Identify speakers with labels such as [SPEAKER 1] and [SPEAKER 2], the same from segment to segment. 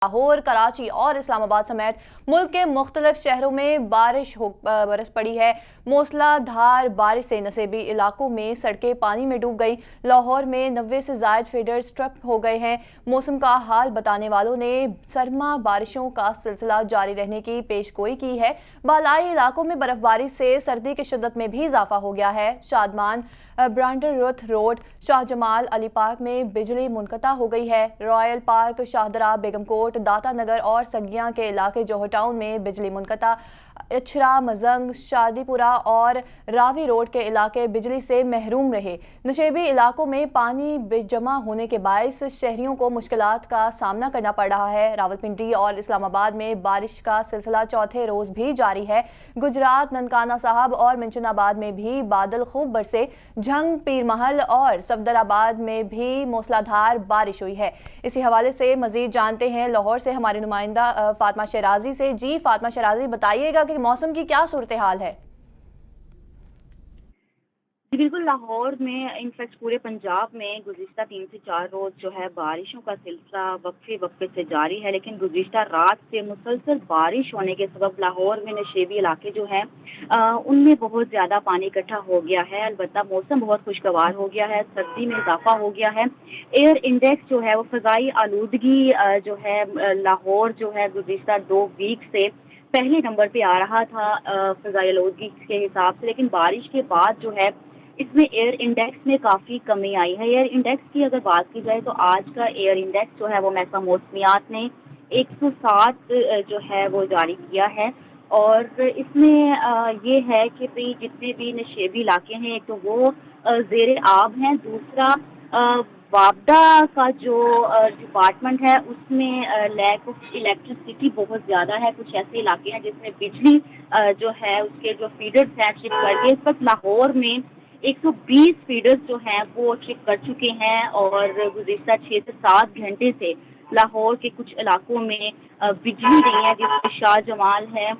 [SPEAKER 1] लाहौर, कराची और इस्लामाबाद समेत मुल्क के मुख्तलिफ शहरों में बरस पड़ी है। मूसलाधार बारिश से नसेबी इलाकों में सड़कें पानी में डूब गई। लाहौर में 90 से ज़ायद फीडर्स ट्रप हो गए हैं। मौसम का हाल बताने वालों ने सरमा बारिशों का सिलसिला जारी रहने की पेशगोई की है। बालाई इलाकों में बर्फबारी से सर्दी की शिद्दत में भी इजाफा हो गया है। Shadman, Brandreth road, Shahjamal Ali park में बिजली मुनक़ता हो गई है। रॉयल पार्क, शाहदरा, बेगमकोट, दाता नगर और सगियां के इलाके जोहर टाउन में बिजली मुनक़ता। इछरा, मजंग, शादीपुरा और रावी रोड के इलाके बिजली से महरूम रहे। नशेबी इलाकों में पानी जमा होने के बायस शहरियों को मुश्किलात का सामना करना पड़ रहा है। रावलपिंडी और इस्लामाबाद में बारिश का सिलसिला चौथे रोज भी जारी है। गुजरात, ननकाना साहब और मिंचनाबाद में भी बादल खूब बरसे। झंग, पीरमहल और सफदराबाद में भी मूसलाधार बारिश हुई है। इसी हवाले से मजीद जानते हैं लाहौर से हमारे नुमाइंदा फातिमा शराजी से। जी फातिमा शराजी, बताइएगा कि मौसम की क्या सूरत हाल है?
[SPEAKER 2] बिल्कुल, लाहौर में इनफैक्ट पूरे पंजाब में गुज़िश्ता 3 से 4 रोज़ जो है बारिशों का सिलसिला वक्फे से जारी है, लेकिन गुज़िश्ता रात से मुसलसल बारिश होने के सबब लाहौर में नशेबी इलाके जो हैं उनमें बहुत ज़्यादा पानी इकट्ठा हो गया है। अलबत्ता मौसम बहुत खुशगवार हो गया है, सर्दी में इजाफा हो गया है। एयर इंडेक्स जो है वो फ़ज़ाई आलूदगी जो है लाहौर जो है गुज़िश्ता 2 वीक से पहले नंबर पे आ रहा था फ़ज़ाई आलूदगी के हिसाब से, लेकिन बारिश के बाद जो है इसमें एयर इंडेक्स में काफ़ी कमी आई है। एयर इंडेक्स की अगर बात की जाए तो आज का एयर इंडेक्स जो है वो महकमा मौसमियात ने 107 जो है वो जारी किया है। और इसमें ये है कि भाई जितने भी नशेबी इलाके हैं, एक तो वो ज़ेरे आब हैं, दूसरा वापडा का जो डिपार्टमेंट है उसमें लैक ऑफ इलेक्ट्रिसिटी बहुत ज़्यादा है। कुछ ऐसे इलाके हैं जिसमें बिजली जो है उसके जो फीडर्स हैं शिफ्ट करके, इस वक्त लाहौर में 120 फीडर्स जो हैं वो शिफ्ट कर चुके हैं और गुज़िश्ता 6 से 7 घंटे से लाहौर के कुछ इलाकों में बिजली नहीं है, जिसमें शाह जमाल है,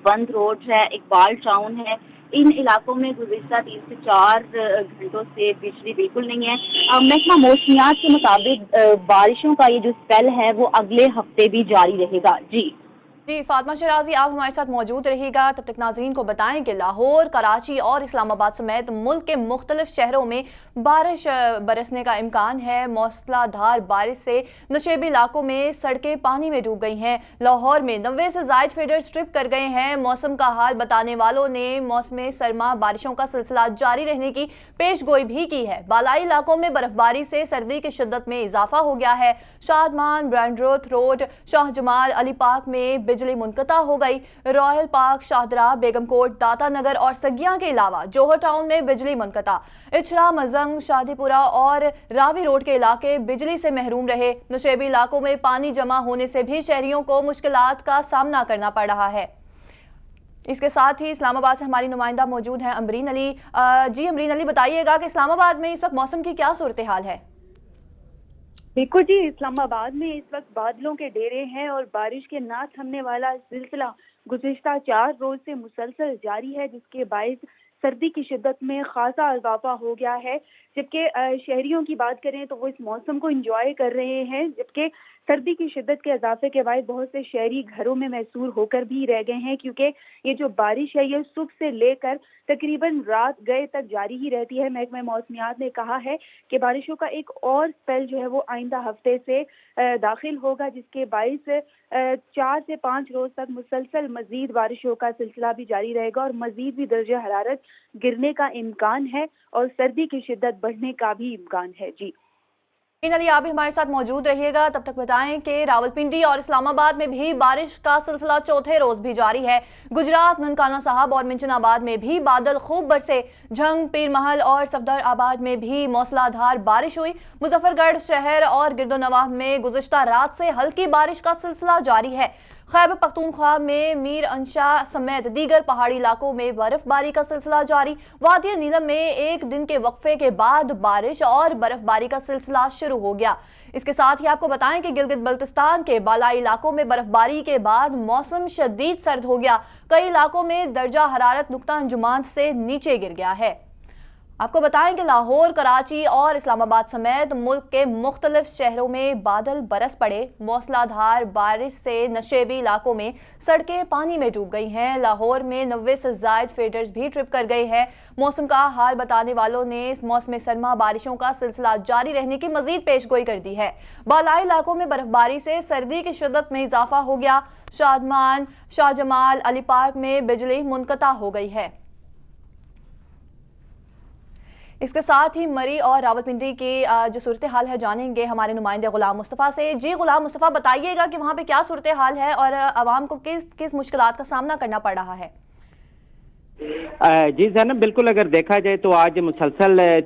[SPEAKER 2] बंद रोड है, इकबाल टाउन है। इन इलाकों में गुज़िश्ता 3 से 4 घंटों से बिजली बिल्कुल नहीं है। महकमा मौसमियात के मुताबिक बारिशों का ये जो स्पेल है वो अगले हफ्ते भी जारी रहेगा। जी
[SPEAKER 1] फातिमा शराजी, आप हमारे साथ मौजूद रहिएगा। तब तक नाज़रीन को बताएं कि लाहौर, कराची और इस्लामाबाद समेत मुल्क के मुख्तलिफ शहरों में बारिश बरसने का इम्कान है। मूसलाधार बारिश से नशेबी इलाकों में सड़कें पानी में डूब गई हैं। लाहौर में 90 से ज़ायद फीडर्स ट्रिप कर गए हैं। मौसम का हाल बताने वालों ने मौसम सरमा बारिशों का सिलसिला जारी रहने की पेशगोई भी की है। बालाई इलाकों में बर्फबारी से सर्दी की शिद्दत में इजाफा हो गया है। शादमान, ब्रांडरोथ रोड, शाहजमाल अली पार्क में बिजली मुनक़ता हो गई। रॉयल पार्क, शाहदरा, बेगमकोट, दाता नगर और सगियां के अलावा जोहर टाउन में बिजली मुनक़ता। इछरा, मजंग, शादीपुरा और रावी रोड के इलाके बिजली से महरूम रहे। नशेबी इलाकों में पानी जमा होने से भी शहरियों को मुश्किलात का सामना करना पड़ रहा है। इसके साथ ही इस्लामाबाद से हमारी नुमाइंदा मौजूद हैं अमरीन अली। जी अमरीन अली, बताइएगा कि इस्लामाबाद में इस वक्त मौसम की क्या सूरत हाल है?
[SPEAKER 3] बिल्कुल जी, इस्लामाबाद में इस वक्त बादलों के डेरे हैं और बारिश के ना थमने वाला सिलसिला गुज़िश्ता 4 रोज से मुसलसल जारी है, जिसके बायस सर्दी की शिद्दत में खासा इजाफा हो गया है। जबकि शहरियों की बात करें तो वो इस मौसम को एंजॉय कर रहे हैं, जबकि सर्दी की शिद्दत के इजाफे के बाद बहुत से शहरी घरों में महसूर होकर भी रह गए हैं, क्योंकि ये जो बारिश है ये सुबह से लेकर तकरीबन रात गए तक जारी ही रहती है। महकमा मौसमियात ने कहा है कि बारिशों का एक और स्पेल जो है वो आइंदा हफ्ते से दाखिल होगा, जिसके बायस 4 से 5 रोज तक मुसलसल मजीद बारिशों का सिलसिला भी जारी रहेगा और मजीद भी दर्जा हरारत गिरने का इम्कान है और सर्दी की शिद्दत बढ़ने का भी इम्कान है। जी
[SPEAKER 1] अली, आप भी हमारे साथ मौजूद रहिएगा। तब तक बताएं कि रावलपिंडी और इस्लामाबाद में भी बारिश का सिलसिला चौथे रोज भी जारी है। गुजरात, ननकाना साहब और मिंचनाबाद में भी बादल खूब बरसे। झंग, पीरमहल और सफदराबाद में भी मूसलाधार बारिश हुई। मुजफ्फरगढ़ शहर और गिरदोनवाह में गुज़िश्ता रात से हल्की बारिश का सिलसिला जारी है। खैबर पख्तूनख्वा में मीर अंशा समेत दीगर पहाड़ी इलाकों में बर्फबारी का सिलसिला जारी। वादिया नीलम में एक दिन के वक्फे के बाद बारिश और बर्फबारी का सिलसिला शुरू हो गया। इसके साथ ही आपको बताएं कि गिलगित बल्तिस्तान के बालाई इलाकों में बर्फबारी के बाद मौसम शदीद सर्द हो गया। कई इलाकों में दर्जा हरारत नुक्ता अंजुमान से नीचे गिर गया है। आपको बताएं कि लाहौर, कराची और इस्लामाबाद समेत मुल्क के मुख्तलिफ शहरों में बादल बरस पड़े। मौसलाधार बारिश से नशेबी इलाकों में सड़कें पानी में डूब गई हैं। लाहौर में 90 से ज़ायद फीडर्स भी ट्रिप कर गए हैं। मौसम का हाल बताने वालों ने मौसम सरमा बारिशों का सिलसिला जारी रहने की मजीद पेशगोई कर दी है। बालाई इलाकों में बर्फबारी से सर्दी की शिद्दत में इजाफा हो गया। शादमान, शाहजमाल, अली पार्क में बिजली मुनक़ता हो गई है। इसके साथ ही मरी और रावलपिंडी की जो सूरत हाल है जानेंगे हमारे नुमाइंदे गुलाम मुस्तफ़ा से। जी गुलाम मुस्तफ़ा, बताइएगा कि वहाँ पे क्या सूरत हाल है और आवाम को किस किस मुश्किलात का सामना करना पड़ रहा है।
[SPEAKER 4] जी ज़ैनब, बिल्कुल अगर देखा जाए तो आज मुसलसल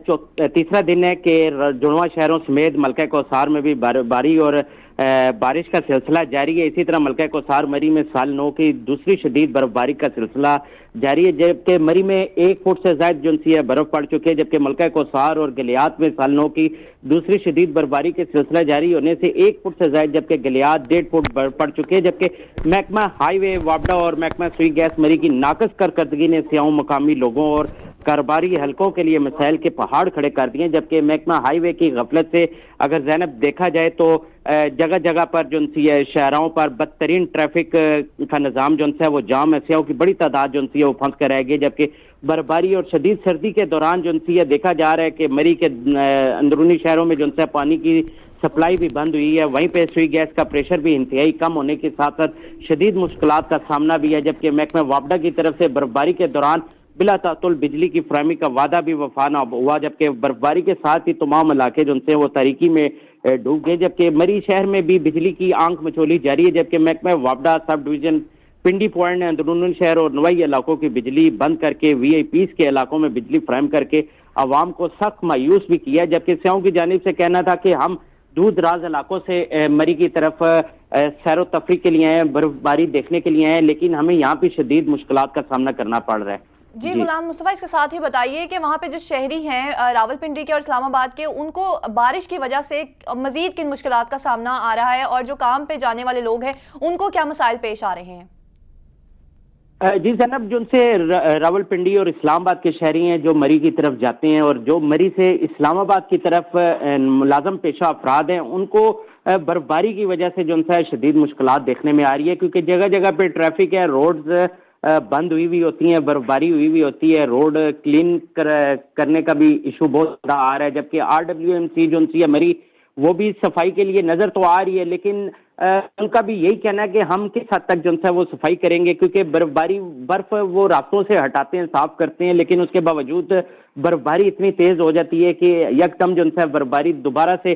[SPEAKER 4] तीसरा दिन है कि जुड़वा शहरों समेत मलका कौसार में भी बर्फबारी और बारिश का सिलसिला जारी है। इसी तरह मलका कौसार मरी में साल 9 की दूसरी शदीद बर्फबारी का सिलसिला जारी है, जबकि मरी में 1 फुट से ज्यादा जो है बर्फ पड़ चुकी है, जबकि मलका कौसार और गलियात में साल 9 की दूसरी शदीद बर्फबारी के सिलसिला जारी होने से 1 फुट से ज्यादा जबकि गलियात 1.5 फुट बर्फ पड़ चुकी है। जबकि महकमा हाईवे वापडा और महकमा सुई गैस मरी की नाकस कारकर्दगी ने सियाओं, मकामी लोगों और कारोबारी हलकों के लिए मसाइल के पहाड़ खड़े कर दिए। जबकि महकमा हाईवे की गफलत से अगर ज़ैनब देखा जाए तो जगह जगह पर जो है शहरों पर बदतरीन ट्रैफिक का निज़ाम जो है वो जाम है, सियाओं की बड़ी तादाद जो है वो फंस कर रह गई। जबकि बर्फबारी और शदीद सर्दी के दौरान जो है देखा जा रहा है कि मरी के अंदरूनी शहरों में जो है पानी की सप्लाई भी बंद हुई है। वहीं पे सुई गैस का प्रेशर भी इंतहाई कम होने के साथ साथ शदीद मुश्किलात का सामना भी है। जबकि महकमा वापडा की तरफ से बर्फबारी के दौरान बिला तातुल बिजली की फराहमी का वादा भी वफा न हुआ, जबकि बर्फबारी के साथ ही तमाम इलाके जो उनसे वो तारीकी में डूब गए। जबकि मरी शहर में भी बिजली की आंख मचोली जारी है। जबकि महकमा वापडा सब डिवीजन पिंडी पॉइंट ने अंदरूनी शहर और नवाई इलाकों की बिजली बंद करके VIPs के इलाकों में बिजली फराहम करके आवाम को सख्त मायूस भी किया। जबकि सियाओं की जानिब से कहना था कि हम दूर दराज इलाकों से मरी की तरफ सैर व तफरी के लिए आए, बर्फबारी देखने के लिए आए, लेकिन हमें यहाँ पे शदीद मुश्किलात का सामना करना पड़ रहा है।
[SPEAKER 1] जी गुलाम मुस्तफ़ा, इसके साथ ही बताइए कि वहाँ पे जो शहरी हैं रावलपिंडी के और इस्लामाबाद के, उनको बारिश की वजह से मजीद किन मुश्किलात का सामना आ रहा है और जो काम पे जाने वाले लोग हैं उनको क्या मसाइल पेश आ रहे हैं।
[SPEAKER 4] जी जनाब, जो उनसे रावलपिंडी और इस्लामाबाद के शहरी हैं जो मरी की तरफ जाते हैं और जो मरी से इस्लामाबाद की तरफ मुलाजम पेशा अफराद हैं, उनको बर्फबारी की वजह से जो उनसे शदीद मुश्किलात देखने में आ रही है, क्योंकि जगह जगह पे ट्रैफिक है, रोड्स बंद हुई भी होती हैं, बर्फबारी हुई भी होती है, रोड क्लीन करने का भी इशू बहुत ज़्यादा आ रहा है। जबकि RWMC जो उनसी मरी वो भी सफाई के लिए नजर तो आ रही है, लेकिन उनका भी यही कहना है कि हम किस हद तक जो है वो सफाई करेंगे, क्योंकि बर्फ वो रास्तों से हटाते हैं, साफ करते हैं, लेकिन उसके बावजूद बर्फबारी इतनी तेज हो जाती है कि यकदम जो है बर्फबारी दोबारा से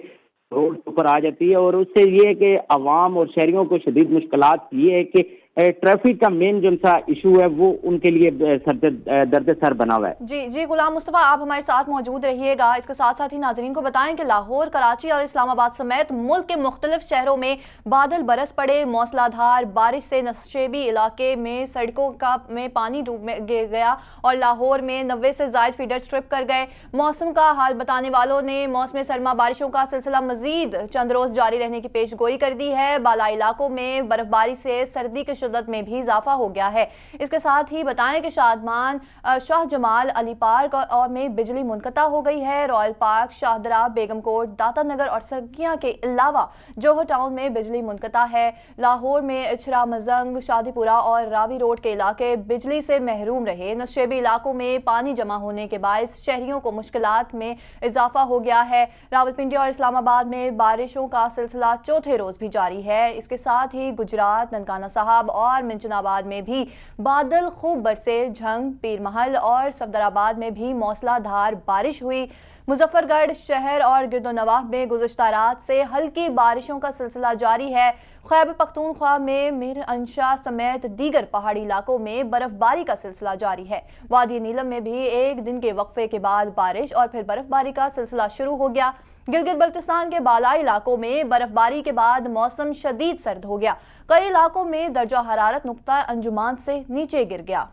[SPEAKER 4] रोड ऊपर आ जाती है। और उससे ये है कि अवाम और शहरियों को शदीद मुश्किलात ये है कि ट्रैफिक का मेन जो सा इशू है वो उनके लिए दर्द सर बना हुआ है।
[SPEAKER 1] जी गुलाम मुस्तफ़ा, आप हमारे साथ मौजूद रहिएगा। इसके साथ साथ ही नाजरीन को बताएं कि लाहौर, कराची और इस्लामाबाद समेत मुल्क के मुख्तलिफ शहरों में बादल बरस पड़े। मौसलाधार बारिश से नशेबी इलाके में सड़कों में पानी डूब गया और लाहौर में 90 से ज़ायद फीडर स्ट्रिप कर गए। मौसम का हाल बताने वालों ने मौसम सरमा बारिशों का सिलसिला मजीद चंद रोज जारी रहने की पेशगोई कर दी है। बालाई इलाकों में बर्फबारी से सर्दी की शिद्दत में भी इजाफा हो गया है। इसके साथ ही बताएं कि शादमान, शाहजमाल, अली पार्क और में बिजली मुनक़ता हो गई है। रॉयल पार्क, शाहदरा, बेगमकोट, दाता नगर और सरकियां के अलावा जोहर टाउन में बिजली मुनक़ता है। लाहौर में इचरा, मजंग, शादीपुरा और रावी रोड के इलाके बिजली से महरूम रहे। नशेबी इलाकों में पानी जमा होने के बायस शहरियों को मुश्किलात में इजाफा हो गया है। रावलपिंडी और इस्लामाबाद में बारिशों का सिलसिला चौथे रोज भी जारी है। इसके साथ ही गुजरात, ननकाना साहब और मिंचनाबाद में भी बादल खूब बरसे। झंग, पीर महल और सफदराबाद में भी मौसलाधार बारिश हुई। मुजफ्फरगढ़ शहर और गिरदोनवाह में गुज़िश्ता रात से हल्की बारिशों का सिलसिला जारी है। खैबर पख्तूनख्वा में मिर अंशा समेत दीगर पहाड़ी इलाकों में बर्फबारी का सिलसिला जारी है। वादी नीलम में भी एक दिन के वक्फे के बाद बारिश और फिर बर्फबारी का सिलसिला शुरू हो गया। गिलगित बल्तिस्तान के बालाई इलाकों में बर्फबारी के बाद मौसम शदीद सर्द हो गया। कई इलाकों में दर्जा हरारत नुक्ता अंजुमान से नीचे गिर गया।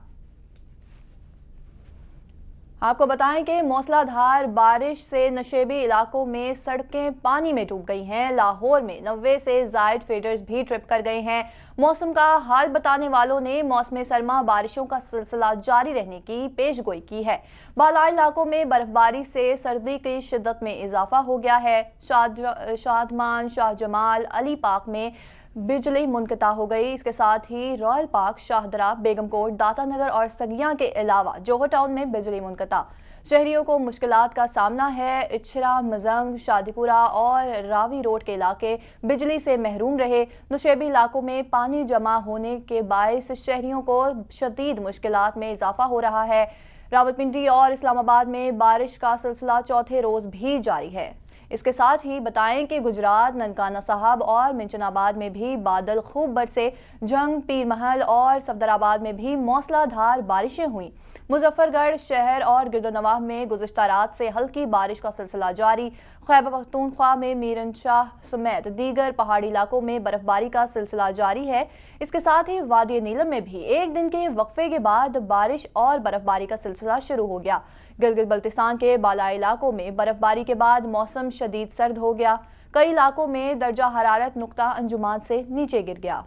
[SPEAKER 1] आपको बताएं कि मूसलाधार बारिश से नशेबी इलाकों में सड़कें पानी में डूब गई हैं। लाहौर में 90 से जायद फीडर्स भी ट्रिप कर गए हैं। मौसम का हाल बताने वालों ने मौसम सरमा बारिशों का सिलसिला जारी रहने की पेशगोई की है। बालाई इलाकों में बर्फबारी से सर्दी की शिद्दत में इजाफा हो गया है। शादमान, शाहजमाल, अली पाक में बिजली मुनक़ता हो गई। इसके साथ ही रॉयल पार्क, शाहदरा, बेगमकोट, दातानगर और सगियां के अलावा जोहर टाउन में बिजली मुनक़ता। शहरियों को मुश्किलात का सामना है। इचरा, मजंग, शादीपुरा और रावी रोड के इलाके बिजली से महरूम रहे। नशेबी इलाकों में पानी जमा होने के बायस शहरियों को शदीद मुश्किलात में इजाफा हो रहा है। रावलपिंडी और इस्लामाबाद में बारिश का सिलसिला चौथे रोज भी जारी है। इसके साथ ही बताएं कि गुजरात, ननकाना साहब और मिंचनाबाद में भी बादल खूब बरसे। जंग, पीर महल और सफदराबाद में भी मूसलाधार बारिशें हुई। मुजफ्फरगढ़ शहर और गिरदोनवाह में गुज़िश्ता रात से हल्की बारिश का सिलसिला जारी। खैबर पख्तूनख्वा में मीरनशाह समेत दीगर पहाड़ी इलाकों में बर्फबारी का सिलसिला जारी है। इसके साथ ही वादी नीलम में भी एक दिन के वक्फे के बाद बारिश और बर्फबारी का सिलसिला शुरू हो गया। गिलगित बल्तिस्तान के बालाई इलाकों में बर्फबारी के बाद मौसम शदीद सर्द हो गया। कई इलाकों में दर्जा हरारत नुक्ता अंजुमान से नीचे गिर गया।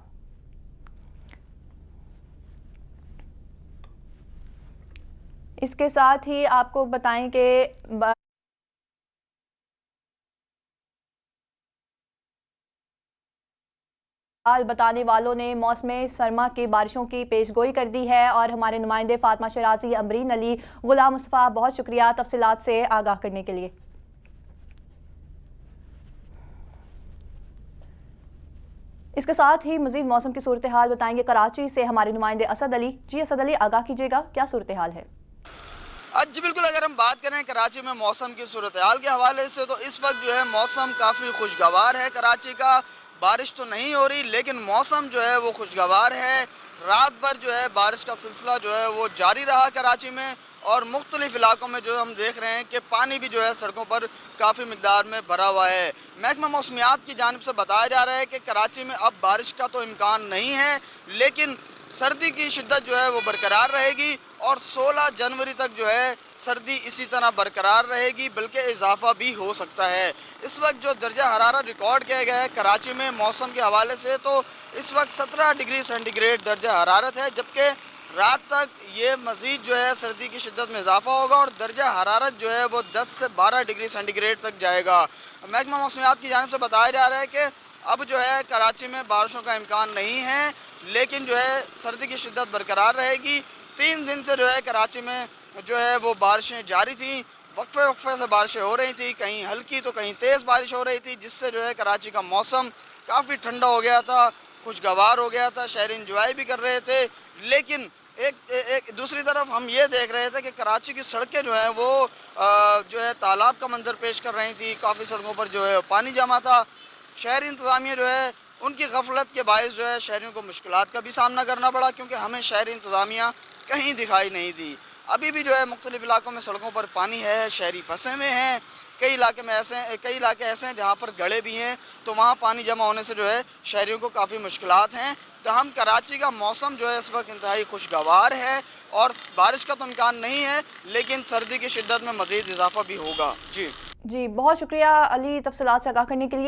[SPEAKER 1] इसके साथ ही आपको बताएं कि हाल बताने वालों ने मौसम सरमा की बारिशों की पेशगोई कर दी है और हमारे नुमाइंदे फातिमा शराजी, अमरीन अली, गुलाम मुस्तफ़ा, बहुत शुक्रिया तफसीलात से आगाह करने के लिए। इसके साथ ही मजीद मौसम की सूरत हाल बताएंगे कराची से हमारे नुमाइंदे असद अली। जी असद अली, आगाह कीजिएगा, क्या सूरत हाल है?
[SPEAKER 5] जी बिल्कुल, अगर हम बात करें कराची में मौसम की सूरत हाल के हवाले से तो इस वक्त जो है मौसम काफ़ी खुशगवार है। कराची का बारिश तो नहीं हो रही लेकिन मौसम जो है वो खुशगवार है। रात भर जो है बारिश का सिलसिला जो है वो जारी रहा कराची में और मुख्तलिफ इलाकों में जो हम देख रहे हैं कि पानी भी जो है सड़कों पर काफ़ी मिकदार में भरा हुआ है। महकमा मौसमियात की जानिब से बताया जा रहा है कि कराची में अब बारिश का तो इम्कान नहीं है लेकिन सर्दी की शिद्दत जो है वो बरकरार रहेगी और 16 जनवरी तक जो है सर्दी इसी तरह बरकरार रहेगी, बल्कि इजाफा भी हो सकता है। इस वक्त जो दर्जा हरारत रिकॉर्ड किया गया है कराची में मौसम के हवाले से तो इस वक्त 17 डिग्री सेंटीग्रेड दर्जा हरारत है, जबकि रात तक ये मज़ीद जो है सर्दी की शिद्दत में इजाफा होगा और दर्जा हरारत जो है वो 10 से 12 डिग्री सेंटीग्रेड तक जाएगा। महकमा मौसमियात की जानिब से बताया जा रहा है कि अब जो है कराची में बारिशों का इम्कान नहीं है लेकिन जो है सर्दी की शिद्दत बरकरार रहेगी। 3 दिन से जो है कराची में जो है वो बारिशें जारी थी, वक्फे से बारिशें हो रही थी, कहीं हल्की तो कहीं तेज़ बारिश हो रही थी, जिससे जो है कराची का मौसम काफ़ी ठंडा हो गया था, खुशगवार हो गया था, शहरी इंजॉय भी कर रहे थे। लेकिन एक दूसरी तरफ हम ये देख रहे थे कि कराची की सड़कें जो हैं वो जो है तालाब का मंजर पेश कर रही थी। काफ़ी सड़कों पर जो है पानी जमा था। शहरी इंतज़ामिया जो है उनकी गफलत के बायस जो है शहरियों को मुश्किलात का भी सामना करना पड़ा क्योंकि हमें शहरी इंतज़ामिया कहीं दिखाई नहीं दी। अभी भी जो है मुख्तलिफ इलाकों में सड़कों पर पानी है, शहरी फंसे हुए हैं। कई इलाके ऐसे हैं जहाँ पर गड़े भी हैं, तो वहाँ पानी जमा होने से जो है शहरियों को काफ़ी मुश्किलात हैं। तो हम कराची का मौसम जो है इस वक्त इंतहाई खुशगवार है और बारिश का तो इम्कान नहीं है लेकिन सर्दी की शिद्दत में मज़ीद इजाफा भी होगा। जी
[SPEAKER 1] बहुत शुक्रिया अली तफसीलात से आगाह करने के लिए।